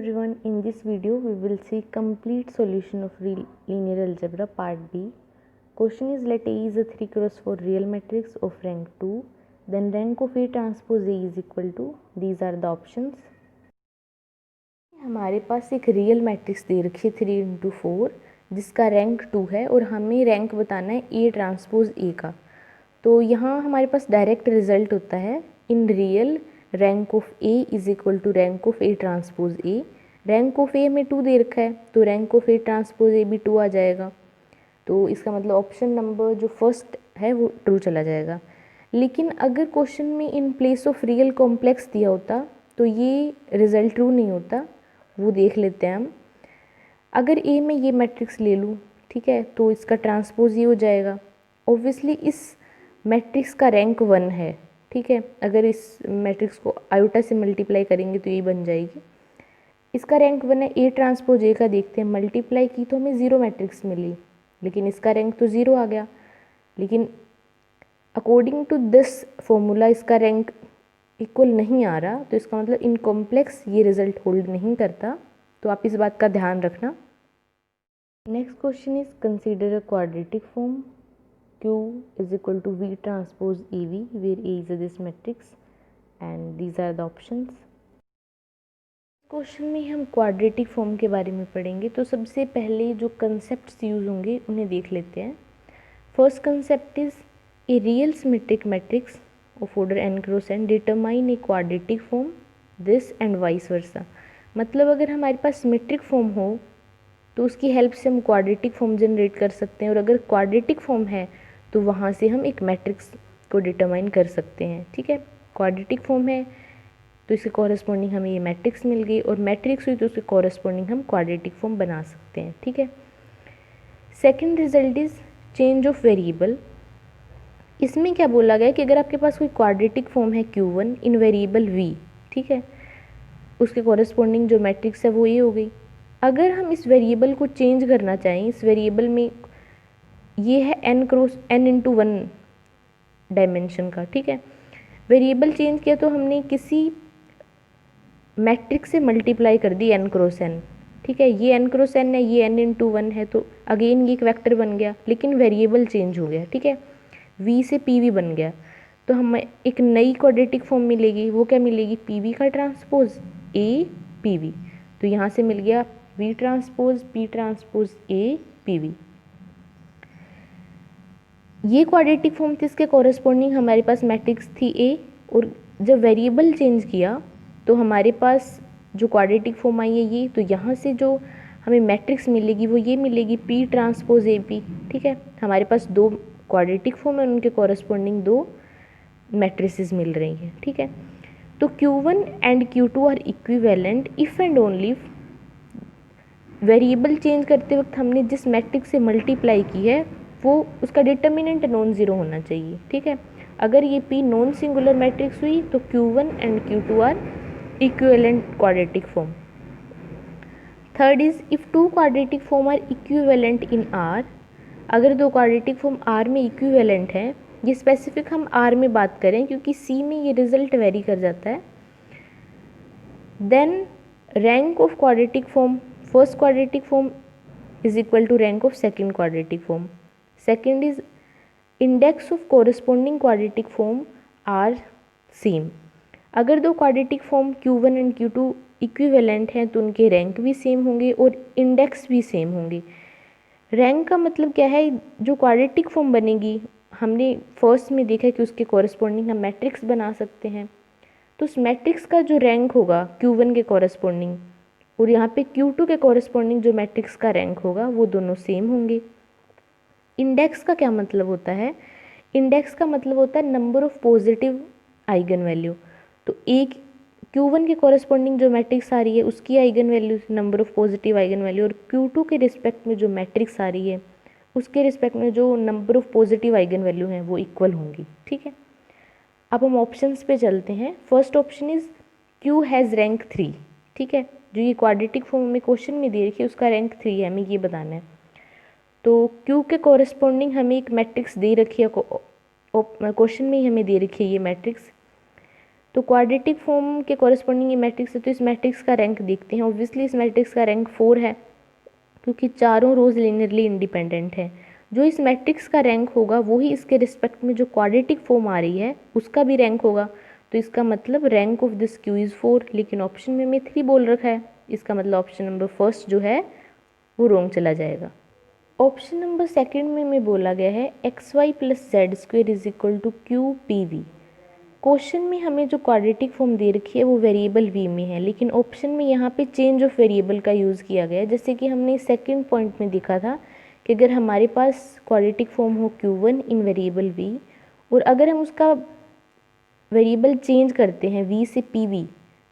everyone, in this video we will see complete solution of linear algebra part B. Question is, let A is a 3 cross 4 real matrix of rank 2, then rank of A transpose A is equal to, these are the options. हमारे पास एक real matrix दे रखी है 3 into 4 जिसका rank 2 है और हमें rank बताना है A ट्रांसपोज A का। तो यहाँ हमारे पास डायरेक्ट रिजल्ट होता है in real rank of A is equal to rank of A transpose A. Rank of A में 2 दे रखा है तो rank of A transpose A भी 2 आ जाएगा। तो इसका मतलब ऑप्शन नंबर जो फर्स्ट है वो ट्रू चला जाएगा। लेकिन अगर क्वेश्चन में in place of real complex दिया होता तो ये रिजल्ट ट्रू नहीं होता, वो देख लेते हैं हम। अगर ए में ये मैट्रिक्स ले लूँ, ठीक है, तो इसका ट्रांसपोज ये हो जाएगा। ऑब्वियसली इस मैट्रिक्स का रैंक 1 है, ठीक है। अगर इस मैट्रिक्स को आयोटा से मल्टीप्लाई करेंगे तो ये बन जाएगी। इसका रैंक 1 है, ए ट्रांसपोज ए का देखते हैं, मल्टीप्लाई की तो हमें 0 मैट्रिक्स मिली, लेकिन इसका रैंक तो 0 आ गया। लेकिन अकॉर्डिंग टू दिस फॉर्मूला इसका रैंक इक्वल नहीं आ रहा, तो इसका मतलब इन कॉम्प्लेक्स ये रिजल्ट होल्ड नहीं करता। तो आप इस बात का ध्यान रखना। Next question is consider a quadratic form Q is equal to V transpose EV where A is this matrix and these are the options. Question में हम क्वाड्रेटिक फॉर्म के बारे में पढ़ेंगे। तो सबसे पहले जो कंसेप्ट्स यूज होंगे उन्हें देख लेते हैं। First concept is a real symmetric matrix of order n cross n determine a quadratic form this and vice वर्सा। मतलब अगर हमारे पास सिमेट्रिक फॉर्म हो तो उसकी हेल्प से हम क्वाड्रेटिक फॉर्म जनरेट कर सकते हैं, और अगर क्वाड्रेटिक फॉर्म है तो वहाँ से हम एक मैट्रिक्स को डिटरमाइन कर सकते हैं, ठीक है। क्वाड्रेटिक फॉर्म है तो इसके कॉरस्पॉन्डिंग हमें ये मैट्रिक्स मिल गई, और मैट्रिक्स हुई तो उसके कॉरस्पॉन्डिंग हम क्वाड्रेटिक फॉर्म बना सकते हैं, ठीक है। Second result is change of variable. इसमें क्या बोला गया कि अगर आपके पास कोई क्वाड्रेटिक फॉर्म है Q1 इन वेरिएबल V, ठीक है, उसके कॉरस्पॉन्डिंग जो मैट्रिक्स है वो ये हो गई। अगर हम इस वेरिएबल को चेंज करना चाहें, इस वेरिएबल में ये है n cross n into 1 dimension का, ठीक है। वेरिएबल चेंज किया तो हमने किसी मैट्रिक्स से मल्टीप्लाई कर दी n क्रॉस n, ठीक है। ये n क्रॉस n है, ये n इंटू 1 है, तो अगेन ये एक वेक्टर बन गया, लेकिन वेरिएबल चेंज हो गया, ठीक है। v से pv बन गया, तो हमें एक नई क्वाड्रेटिक फॉर्म मिलेगी। वो क्या मिलेगी? pv का ट्रांसपोज a pv। तो यहाँ से मिल गया v transpose p transpose a pv। ये क्वाड्रेटिक फॉर्म थी, इसके कॉरस्पॉन्डिंग हमारे पास मैट्रिक्स थी ए, और जब वेरिएबल चेंज किया तो हमारे पास जो क्वाड्रेटिक फॉर्म आई है ये, तो यहाँ से जो हमें मैट्रिक्स मिलेगी वो ये मिलेगी पी ट्रांसपोज ए पी, ठीक है। हमारे पास 2 क्वाड्रेटिक फॉर्म है, उनके कॉरस्पॉन्डिंग 2 मैट्रिसेस मिल रही हैं, ठीक है। तो Q1 and Q2 are equivalent if and only variable change करते वक्त हमने जिस मैट्रिक्स से मल्टीप्लाई की है वो उसका डिटर्मिनेंट नॉन ज़ीरो होना चाहिए, ठीक है। अगर ये P नॉन सिंगुलर मैट्रिक्स हुई तो Q1 and Q2 are equivalent quadratic form. Third is if 2 quadratic form are equivalent in R। अगर 2 क्वाड्रेटिक फॉर्म R में इक्विवेलेंट है, ये स्पेसिफिक हम R में बात करें क्योंकि C में ये रिजल्ट वेरी कर जाता है, then rank of quadratic form first quadratic form is equal to rank of second quadratic form. Second is index of corresponding quadratic form are same. अगर 2 quadratic form Q1 and Q2 equivalent हैं तो उनके rank भी same होंगे और index भी same होंगे। Rank का मतलब क्या है? जो क्वाड्रेटिक फॉर्म बनेगी, हमने फर्स्ट में देखा कि उसके कॉरस्पॉन्डिंग हम मैट्रिक्स बना सकते हैं, तो उस मैट्रिक्स का जो रैंक होगा Q1 के कॉरस्पॉन्डिंग और यहाँ पे Q2 के कॉरस्पॉन्डिंग जो मैट्रिक्स का रैंक होगा वो दोनों सेम होंगे। इंडेक्स का क्या मतलब होता है? इंडेक्स का मतलब होता है number of positive eigen value. तो एक Q1 के कॉरस्पॉन्डिंग जो मैट्रिक्स आ रही है उसकी eigen value number of positive eigen value, और Q2 के रिस्पेक्ट में जो मैट्रिक्स आ रही है उसके रिस्पेक्ट में जो number of positive eigen value हैं वो इक्वल होंगी, ठीक है। अब हम ऑप्शंस पे चलते हैं। First option is Q has rank 3, ठीक है। जो ये क्वाड्रेटिक फॉर्म में क्वेश्चन में दे रखी है उसका रैंक 3 है, हमें ये बताना है। तो Q के कॉरस्पॉन्डिंग हमें एक मैट्रिक्स दे रखी है, क्वेश्चन में ही हमें दे रखी है ये मैट्रिक्स। तो क्वाड्रेटिक फॉर्म के कॉरेस्पॉन्डिंग ये मैट्रिक्स है, तो इस मैट्रिक्स का रैंक देखते हैं। ऑब्वियसली इस मैट्रिक्स का रैंक 4 है क्योंकि चारों रोज लीनियरली इंडिपेंडेंट है। जो इस मैट्रिक्स का रैंक होगा वही इसके रिस्पेक्ट में जो क्वाड्रेटिक फॉर्म आ रही है उसका भी रैंक होगा। तो इसका मतलब rank of this Q is 4, लेकिन ऑप्शन में हमें 3 बोल रखा है। इसका मतलब ऑप्शन नंबर फर्स्ट जो है वो रॉन्ग चला जाएगा। ऑप्शन नंबर सेकंड में हमें बोला गया है x y plus z square is equal to q p v. Question में हमें जो क्वाड्रेटिक फॉर्म दे रखी है वो वेरिएबल वी में है, लेकिन ऑप्शन में यहाँ पे चेंज ऑफ वेरिएबल का यूज़ किया गया है। जैसे कि हमने सेकंड पॉइंट में देखा था कि अगर हमारे पास क्वाड्रेटिक फॉर्म हो Q1 इन वेरिएबल v, और अगर हम उसका वेरिएबल चेंज करते हैं v से pv,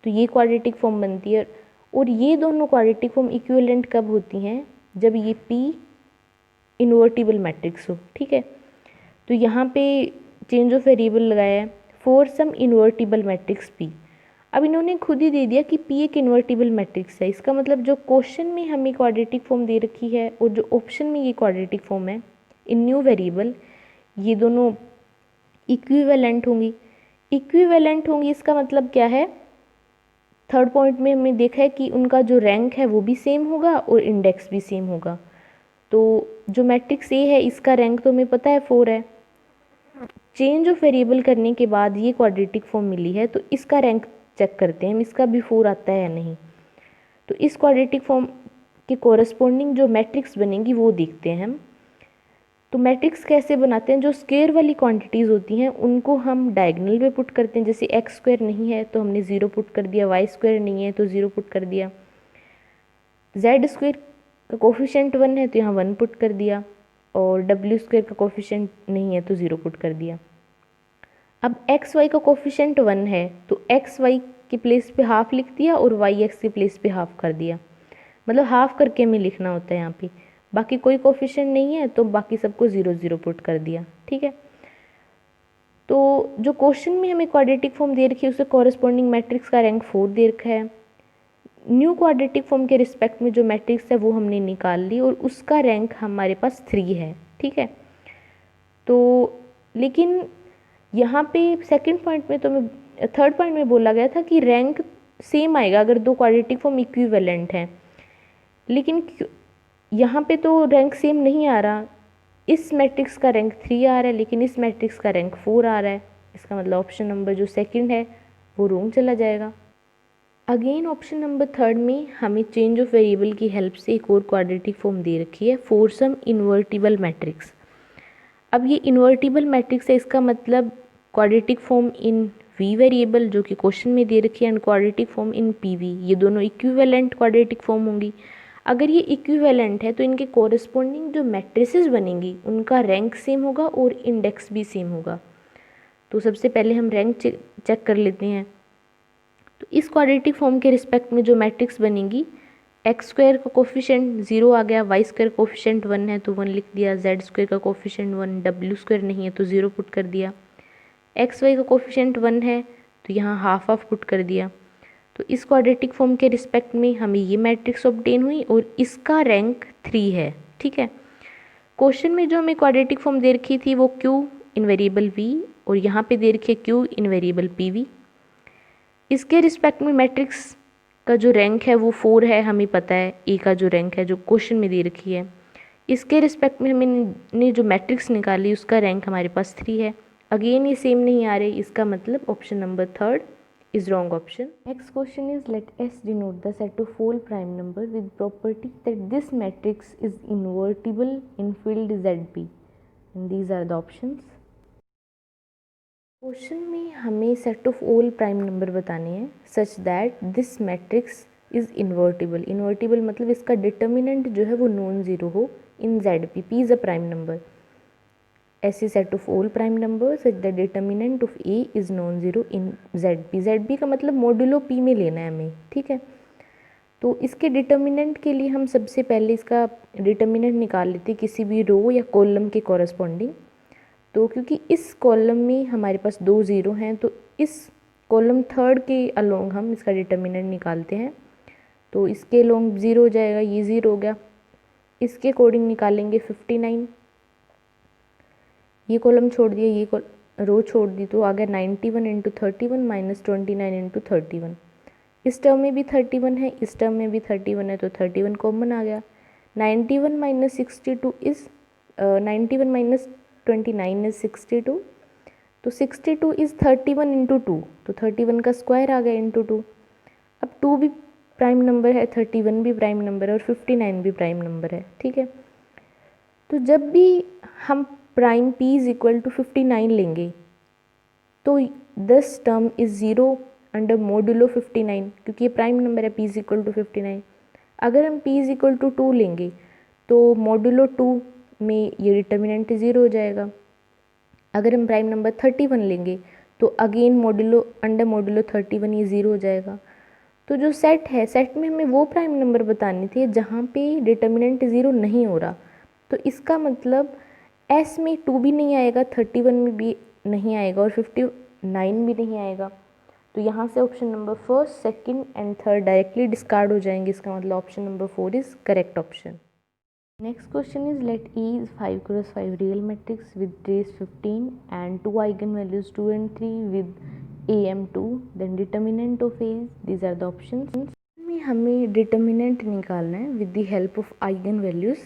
तो ये क्वाड्रेटिक फॉर्म बनती है। और ये दोनों क्वाड्रेटिक फॉर्म इक्विवेलेंट कब होती हैं? जब ये p इन्वर्टिबल मैट्रिक्स हो। ठीक है, तो यहाँ पे चेंज ऑफ वेरिएबल लगाया है for some invertible matrix p। अब इन्होंने खुद ही दे दिया कि p एक इन्वर्टिबल मैट्रिक्स है। इसका मतलब जो क्वेश्चन में हमें क्वाड्रेटिक फॉर्म दे रखी है और जो ऑप्शन में ये क्वाड्रेटिक फॉर्म है इन न्यू वेरिएबल, ये दोनों इक्विवेलेंट होंगी। इक्विवेलेंट होंगी इसका मतलब क्या है? थर्ड पॉइंट में हमने देखा है कि उनका जो रैंक है वो भी सेम होगा और इंडेक्स भी सेम होगा। तो जो मैट्रिक्स ए है इसका रैंक तो हमें पता है 4 है। चेंज ऑफ वेरिएबल करने के बाद ये क्वाड्रेटिक फॉर्म मिली है, तो इसका रैंक चेक करते हैं हम, इसका भी 4 आता है या नहीं। तो इस क्वाड्रेटिक फॉर्म के कोरस्पॉन्डिंग जो मैट्रिक्स बनेगी वो देखते हैं हम। तो मैट्रिक्स कैसे बनाते हैं? जो स्क्वायर वाली क्वांटिटीज़ होती हैं उनको हम डायगोनल में पुट करते हैं। जैसे एक्स स्क्वायर नहीं है तो हमने 0 पुट कर दिया, वाई स्क्वायर नहीं है तो 0 पुट कर दिया, जेड स्क्वायर का कोफिशिएंट 1 है तो यहाँ 1 पुट कर दिया, और डब्ल्यू स्क्वायर का कोफिशिएंट नहीं है तो 0 पुट कर दिया। अब एक्स वाई का कोफिशिएंट 1 है तो एक्स वाई की प्लेस पे हाफ लिख दिया और वाई एक्स की प्लेस पे हाफ कर दिया, मतलब हाफ करके हमें लिखना होता है यहाँ पे। बाकी कोई कोफिशिएंट नहीं है तो बाकी सबको 0 0 पुट कर दिया। ठीक है, तो जो क्वेश्चन में हमें क्वाड्रेटिक फॉर्म दे रखी है उससे कॉरेस्पॉन्डिंग मैट्रिक्स का रैंक 4 दे रखा है। न्यू क्वाड्रेटिक फॉर्म के रिस्पेक्ट में जो मैट्रिक्स है वो हमने निकाल ली और उसका रैंक हमारे पास 3 है। ठीक है, तो लेकिन यहाँ पे सेकंड पॉइंट में तो मैं थर्ड पॉइंट में बोला गया था कि रैंक सेम आएगा अगर दो क्वाड्रेटिक फॉर्म इक्विवेलेंट हैं, लेकिन यहाँ पे तो रैंक सेम नहीं आ रहा। इस मैट्रिक्स का रैंक 3 आ रहा है लेकिन इस मैट्रिक्स का रैंक 4 आ रहा है। इसका मतलब ऑप्शन नंबर जो सेकंड है वो रॉन्ग चला जाएगा। अगेन ऑप्शन नंबर थर्ड में हमें चेंज ऑफ वेरिएबल की हेल्प से एक और क्वाड्रेटिक फॉर्म दे रखी है फॉर सम इन्वर्टिबल मैट्रिक्स। अब ये इन्वर्टिबल मैट्रिक्स है, इसका मतलब quadratic form in v variable जो कि क्वेश्चन में दे रखी है and quadratic form in p v, ये दोनों इक्विवेलेंट क्वाड्रेटिक फॉर्म होंगी। अगर ये इक्विवेलेंट है तो इनके कोरस्पॉन्डिंग जो मैट्रिसेस बनेंगी उनका रैंक सेम होगा और इंडेक्स भी सेम होगा। तो सबसे पहले हम रैंक चेक कर लेते हैं। तो इस क्वाड्रेटिक फॉर्म के रिस्पेक्ट में जो मैट्रिक्स बनेगी, एक्स स्क्वायर का कोफिशिएंट 0 आ गया, वाई स्क्वायर कोफिशिएंट 1 है तो 1 लिख दिया, जेड स्क्वायर का कोफिशिएंट 1, डब्ल्यू स्क्वायर नहीं है तो 0 पुट कर दिया, एक्स वाई का कोफिशिएंट 1 है तो यहाँ हाफ हाफ पुट कर दिया। तो इस क्वाड्रेटिक फॉर्म के रिस्पेक्ट में हमें ये मैट्रिक्स ऑब्टेन हुई और इसका रैंक 3 है। ठीक है, क्वेश्चन में जो हमें क्वाड्रेटिक फॉर्म दे रखी थी वो क्यू इन वेरिएबल वी और यहाँ पे दे रखी है Q in variable P V. इसके रिस्पेक्ट में मैट्रिक्स का जो रैंक है वो 4 है, हमें पता है ए का जो रैंक है जो क्वेश्चन में दे रखी है। इसके रिस्पेक्ट में हमने जो मैट्रिक्स निकाली उसका रैंक हमारे पास 3 है। अगेन ये सेम नहीं आ रहे, इसका मतलब option number third is wrong option. Next question is, let S denote the set of whole prime number with property that this matrix is invertible in field ZP, and these are the options. Question में हमें set of all prime number बताने हैं such that this matrix is invertible. Invertible मतलब इसका determinant जो है वो non zero हो in ZP, P is a prime number. ऐसे set of all prime number such the determinant of A is non zero in ZP। ZP का मतलब modulo P में लेना है हमें। ठीक है, तो इसके डिटर्मिनेंट के लिए हम सबसे पहले इसका डिटर्मिनेंट निकाल लेते हैं किसी भी रो या कॉलम के कॉरस्पॉन्डिंग। तो क्योंकि इस कॉलम में हमारे पास 2 0 हैं तो इस कॉलम थर्ड के अलोंग हम इसका डिटर्मिनेंट निकालते हैं। तो इसके अलोंग 0 हो जाएगा, ये 0 हो गया। इसके अकॉर्डिंग निकालेंगे 59, ये कॉलम छोड़ दिया, रो छोड़ दी तो आ गया 91 इंटू 31 माइनस 29 इंटू 31। इस टर्म में भी 31 है, इस टर्म में भी 31 है, तो 31 कॉमन आ गया। 91 माइनस 62 इज़ 91 माइनस 29 इज़ 62, तो 62 इज़ 31 इंटू 2, तो 31 का स्क्वायर आ गया इंटू 2। अब 2 भी प्राइम नंबर है, 31 भी प्राइम नंबर है और 59 भी प्राइम नंबर है, ठीक है। तो जब भी हम prime p is equal to 59 लेंगे तो this term is zero under modulo 59, क्योंकि ये प्राइम नंबर है p इज इक्वल टू 59। अगर हम p इज इक्वल टू 2 लेंगे तो मोडुलो 2 में ये डिटर्मिनेंट ज़ीरो हो जाएगा। अगर हम प्राइम नंबर 31 लेंगे तो अगेन मोडुलो अंडर मोडुलो 31 ये ज़ीरो हो जाएगा। तो जो सेट है, सेट में हमें वो प्राइम नंबर बताने थे जहाँ पे डिटर्मिनेंट ज़ीरो नहीं हो रहा। तो इसका मतलब एस में 2 भी नहीं आएगा, 31 में भी नहीं आएगा और 59 भी नहीं आएगा। तो यहाँ से option number first, second and third directly discard हो जाएंगे। इसका मतलब option number 4 is correct option. Next question is, let E is 5 cross 5 real matrix with trace 15 and 2 eigenvalues 2 and 3 with AM2, then determinant of A is, these are the options। में हमें determinant निकालना है with the help of eigen values,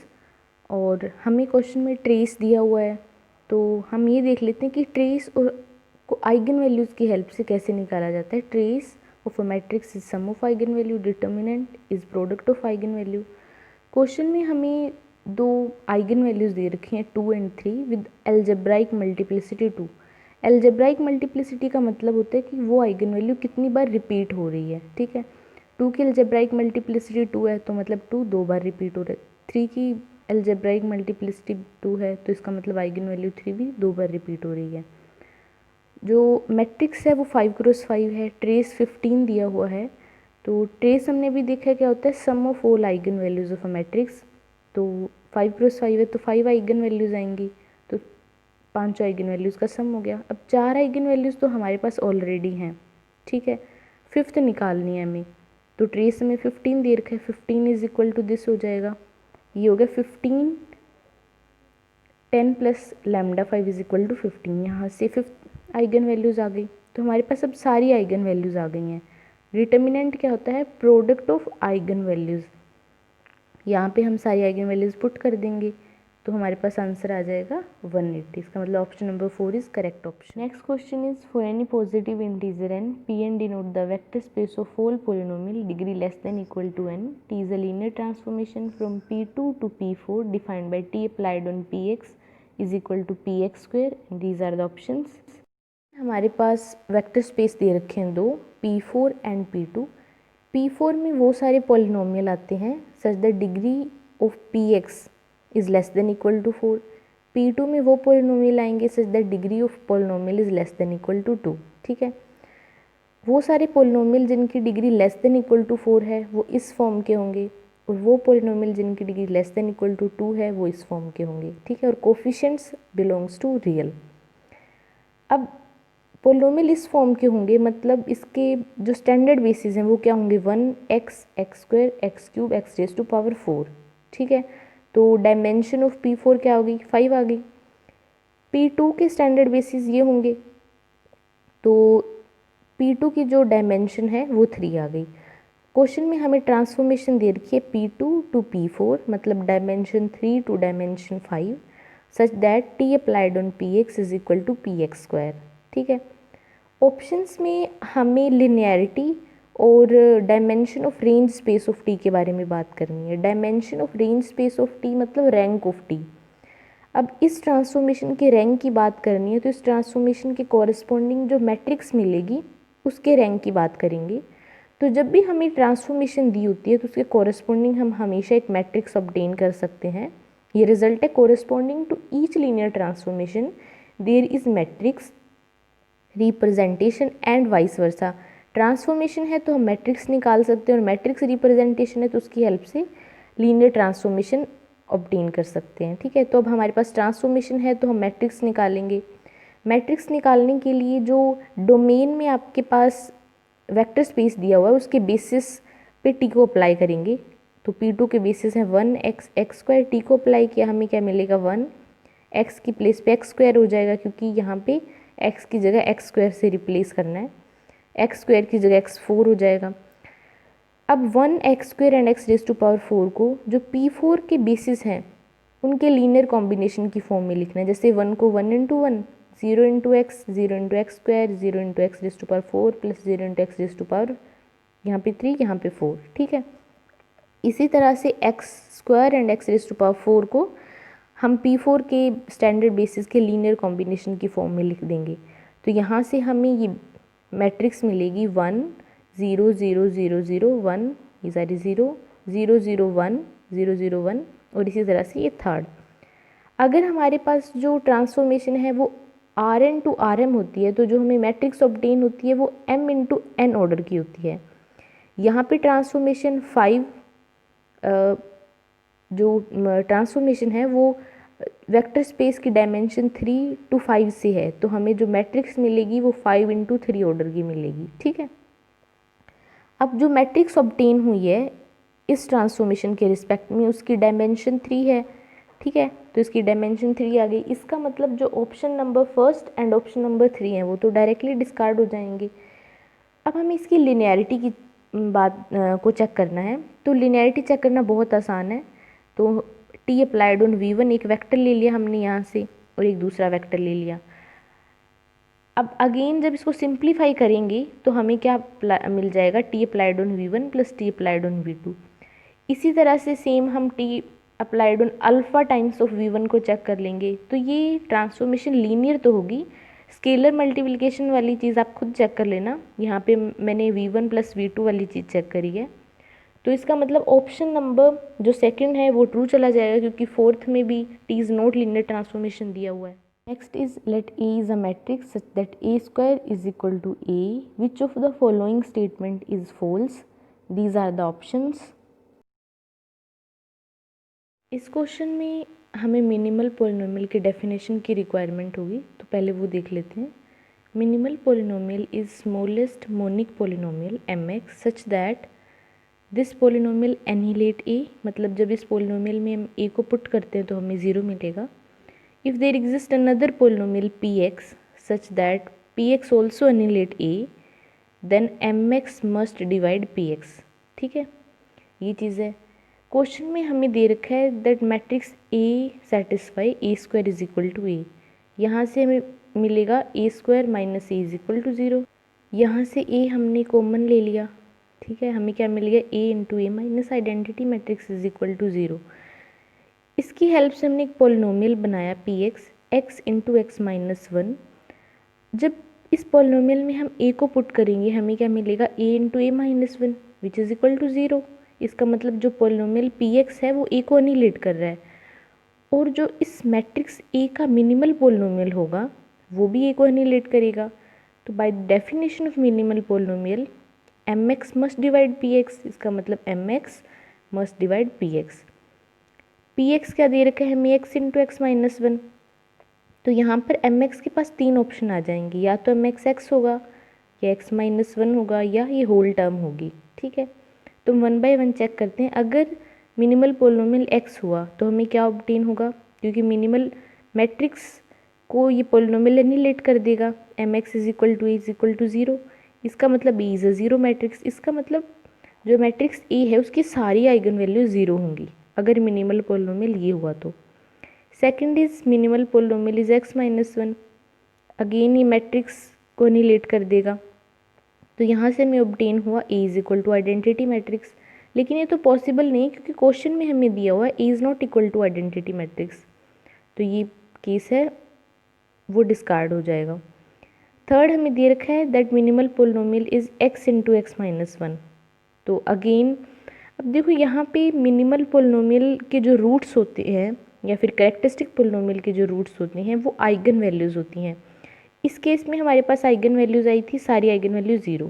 और हमें question में trace दिया हुआ है। तो हम ये देख लेते हैं कि ट्रेस और को आइगन वैल्यूज़ की हेल्प से कैसे निकाला जाता है। Trace of a matrix is sum of eigen value, determinant is product of eigen value. Question में हमें दो आइगन वैल्यूज़ दे रखी हैं 2 and 3 with algebraic multiplicity 2। Algebraic multiplicity का मतलब होता है कि वो आइगन वैल्यू कितनी बार रिपीट हो रही है, ठीक है। 2 की एल्जेब्राइक मल्टीप्लिसिटी 2 है तो मतलब 2 दो बार रिपीट हो रहा है। 3 की एल्जेब्राइक मल्टीप्लिसिटी 2 है तो इसका मतलब आइगन वैल्यू 3 भी दो बार रिपीट हो रही है। जो मैट्रिक्स है वो 5 क्रॉस 5 है, ट्रेस 15 दिया हुआ है। तो ट्रेस हमने भी देखा क्या होता है, sum of all eigen values of a matrix. तो 5 क्रॉस 5 है तो 5 आइगन वैल्यूज़ आएंगी, तो 5 आइगन वैल्यूज़ का सम हो गया। अब 4 आइगन वैल्यूज़ तो हमारे पास ऑलरेडी हैं, ठीक है। फिफ्थ निकालनी है हमें, तो ट्रेस में 15 दे रखा है, 15 इज इक्वल टू दिस हो जाएगा, ये हो गया 15 10 plus lambda 5 is equal to 15। यहाँ से फिफ्थ आइगन वैल्यूज़ आ गई, तो हमारे पास अब सारी आइगन वैल्यूज़ आ गई हैं। डिटर्मिनेंट क्या होता है, प्रोडक्ट ऑफ आइगन वैल्यूज़। यहाँ पे हम सारी आइगन वैल्यूज़ पुट कर देंगे तो हमारे पास आंसर आ जाएगा 180। इसका मतलब option number 4 is correct option. Next question is, for any positive integer n, Pn denote the vector space of whole polynomial degree less than equal to n। T is a linear transformation from P2 to P4 defined by T applied on Px is equal to Px square. These are the options. हमारे पास vector space दे रखे हैं दो, P4 and P2। P4 में वो सारे polynomial आते हैं such the degree of Px is less than equal to 4। P2 में वो पॉलिनोमियल आएंगे such the degree of polynomial is less than equal to 2, ठीक है। वो सारे पॉलिनोमियल जिनकी degree less than equal to 4 है वो इस फॉर्म के होंगे, और वो पॉलिनोमियल जिनकी degree less than equal to 2 है वो इस फॉर्म के होंगे, ठीक है। और कोफिशिएंट्स बिलोंग्स टू रियल। अब पोलिनोमियल इस फॉर्म के होंगे, मतलब इसके जो स्टैंडर्ड बेसिस हैं वो क्या होंगे, 1x x square x cube x raise to power 4, ठीक है। तो डायमेंशन ऑफ P4 क्या होगी, 5 आ गई। P2 के स्टैंडर्ड बेसिस ये होंगे, तो P2 की जो डायमेंशन है वो 3 आ गई। क्वेश्चन में हमें ट्रांसफॉर्मेशन दे रखी है P2 टू P4, मतलब dimension 3 to dimension 5 such that T applied on Px is equal to Px square, ठीक है। ऑप्शंस में हमें लिनियरिटी और dimension of range space of T के बारे में बात करनी है। Dimension of range space of T मतलब रैंक ऑफ टी। अब इस ट्रांसफॉर्मेशन के रैंक की बात करनी है तो इस ट्रांसफॉर्मेशन के कॉरस्पॉन्डिंग जो मैट्रिक्स मिलेगी उसके रैंक की बात करेंगे। तो जब भी हमें ट्रांसफॉर्मेशन दी होती है तो उसके कॉरस्पॉन्डिंग हम हमेशा एक मैट्रिक्स ऑब्टेन कर सकते हैं। ये रिजल्ट है, corresponding to each linear transformation there is matrix representation and vice versa. Transformation है तो हम मैट्रिक्स निकाल सकते हैं, और मैट्रिक्स रिप्रेजेंटेशन है तो उसकी हेल्प से लीनियर ट्रांसफॉर्मेशन ऑब्टेन कर सकते हैं, ठीक है। तो अब हमारे पास ट्रांसफॉर्मेशन है तो हम मैट्रिक्स निकालेंगे। मैट्रिक्स निकालने के लिए जो डोमेन में आपके पास वेक्टर स्पेस दिया हुआ है उसके बेसिस पे टी को अप्लाई करेंगे। तो P2 के बेसिस है 1x एक्स स्क्वायर, टी को अप्लाई किया हमें क्या मिलेगा 1, एक्स की प्लेस पे एक्स स्क्वायर हो जाएगा क्योंकि यहाँ पे एक्स की जगह एक्स स्क्वायर से रिप्लेस करना है, एक्स स्क्वायर की जगह x4 हो जाएगा। अब 1x² एंड x⁴ को जो P4 के बेसिस हैं उनके लीनियर कॉम्बिनेशन की फॉर्म में लिखना है। जैसे 1 को 1 × 1, 0 × x, 0 × x², 0 × x⁴ plus 0 × x⁴, यहाँ पे 3, यहाँ पे 4, ठीक है। इसी तरह से x² एंड x⁴ को हम P4 के स्टैंडर्ड बेसिस के लीनियर कॉम्बिनेशन की फॉर्म में लिख देंगे। तो यहाँ से हमें ये मैट्रिक्स मिलेगी 1 0 0 0 0 1, ये सारी 0 0 0 1 0 0 1, और इसी तरह से ये थर्ड। अगर हमारे पास जो ट्रांसफॉर्मेशन है वो Rn to Rm होती है, तो जो हमें मैट्रिक्स ऑब्टेन होती है वो m × n ऑर्डर की होती है। यहाँ पे ट्रांसफॉर्मेशन 5 जो ट्रांसफॉर्मेशन है वो वेक्टर स्पेस की डायमेंशन 3 to 5 से है, तो हमें जो मैट्रिक्स मिलेगी वो 5 × 3 ऑर्डर की मिलेगी, ठीक है। अब जो मैट्रिक्स ऑब्टेन हुई है इस ट्रांसफॉर्मेशन के रिस्पेक्ट में उसकी डायमेंशन 3 है, ठीक है। तो इसकी डायमेंशन 3 आ गई। इसका मतलब जो option number first and option number 3 हैं वो तो डायरेक्टली डिस्कार्ड हो जाएंगे। अब हमें इसकी लिनियरिटी की बात को चेक करना है। तो लिनियरिटी चेक करना बहुत आसान है। तो T अप्लाइड ऑन V1, एक वेक्टर ले लिया हमने यहाँ से और एक दूसरा वेक्टर ले लिया। अब अगेन जब इसको सिंप्लीफाई करेंगे तो हमें क्या मिल जाएगा, T applied on V1 plus T applied on V2। इसी तरह से सेम हम T applied on alpha times of V1 को चेक कर लेंगे। तो ये ट्रांसफॉर्मेशन लीनियर तो होगी। स्केलर मल्टीप्लिकेशन वाली चीज़ आप खुद चेक कर लेना, यहाँ पे मैंने V1 प्लस V2 वाली चीज़ चेक करी है। तो इसका मतलब ऑप्शन नंबर जो सेकंड है वो ट्रू चला जाएगा, क्योंकि फोर्थ में भी T is not linear transformation दिया हुआ है। Next is let A is a matrix such that A² is equal to A, which of the following statement is false. These are the options. इस question में हमें minimal polynomial के definition की requirement होगी, तो पहले वो देख लेते हैं। Minimal polynomial is smallest monic polynomial mx such that this polynomial annihilate a, मतलब जब इस पॉलिनोमियल में हम a को पुट करते हैं तो हमें 0 मिलेगा। If there exist another polynomial px such that px also annihilate a, then mx must divide px, ठीक है। ये चीज़ है। क्वेश्चन में हमें दे रखा है that matrix A satisfy A² is equal to A। यहाँ से हमें मिलेगा A² minus A is equal to 0। यहाँ से A हमने कॉमन ले लिया, ठीक है। हमें क्या मिल गया, A × A minus identity matrix is equal to 0। इसकी हेल्प से हमने एक पॉलिनोमियल बनाया Px x × x माइनस 1। जब इस पॉलिनोमियल में हम A को पुट करेंगे हमें क्या मिलेगा, A × A minus 1 which is equal to 0। इसका मतलब जो पॉलिनोमियल Px है वो A को एनिहिलेट कर रहा है, और जो इस मैट्रिक्स A का मिनिमल पॉलिनोमियल होगा वो भी A को एनिहिलेट करेगा। तो by definition of minimal polynomial mx must divide px, इसका मतलब mx must divide px। px क्या दे रखा है हमें, x × x माइनस 1। तो यहाँ पर mx के पास 3 ऑप्शन आ जाएंगे, या तो mx x होगा, या x माइनस 1 होगा, या ये होल टर्म होगी, ठीक है। तो 1 बाय 1 चेक करते हैं। अगर मिनिमल पॉलिनोमियल x हुआ तो हमें क्या ऑब्टेन होगा, क्योंकि मिनिमल मैट्रिक्स को ये पॉलिनोमियल एनिहिलेट कर देगा। mx is equal to a is equal to 0। इसका मतलब A इज़ अ 0 मैट्रिक्स। इसका मतलब जो मैट्रिक्स A है उसकी सारी आइगन वैल्यू 0 होंगी अगर मिनिमल पॉलिनोमियल ये हुआ तो। Second is minimal polynomial is x minus 1। Again ये मैट्रिक्स को एनिहिलेट कर देगा, तो यहाँ से हमें ऑब्टेन हुआ A is equal to identity matrix. लेकिन ये तो पॉसिबल नहीं, क्योंकि क्वेश्चन में हमें दिया हुआ है A is not equal to identity matrix, तो ये केस है वो डिस्कार्ड हो जाएगा। थर्ड हमें दे रखा है that minimal polynomial is x × x minus 1। तो अगेन अब देखो यहाँ पे मिनिमल पॉलिनोमियल के जो रूट्स होते हैं या फिर कैरेक्टरिस्टिक पॉलिनोमियल के जो रूट्स होते हैं वो आइगन वैल्यूज़ होती हैं। इस केस में हमारे पास आइगन वैल्यूज़ आई थी सारी आइगन वैल्यू 0।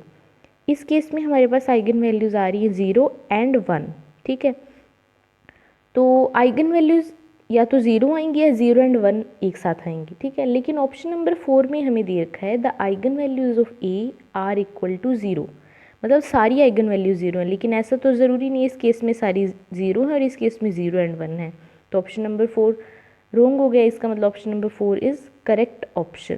इस केस में हमारे पास आइगन वैल्यूज़ आ रही है 0 एंड 1, ठीक है। तो आइगन वैल्यूज़ या तो 0 आएंगी या 0 एंड 1 एक साथ आएंगी, ठीक है। लेकिन ऑप्शन नंबर 4 में हमें दे रखा है the eigen values of A are equal to 0, मतलब सारी आइगन वैल्यू 0 है। लेकिन ऐसा तो ज़रूरी नहीं है, इस केस में सारी 0 है और इस केस में 0 एंड 1 है। तो ऑप्शन नंबर 4 रॉन्ग हो गया। इसका मतलब option number 4 is correct option.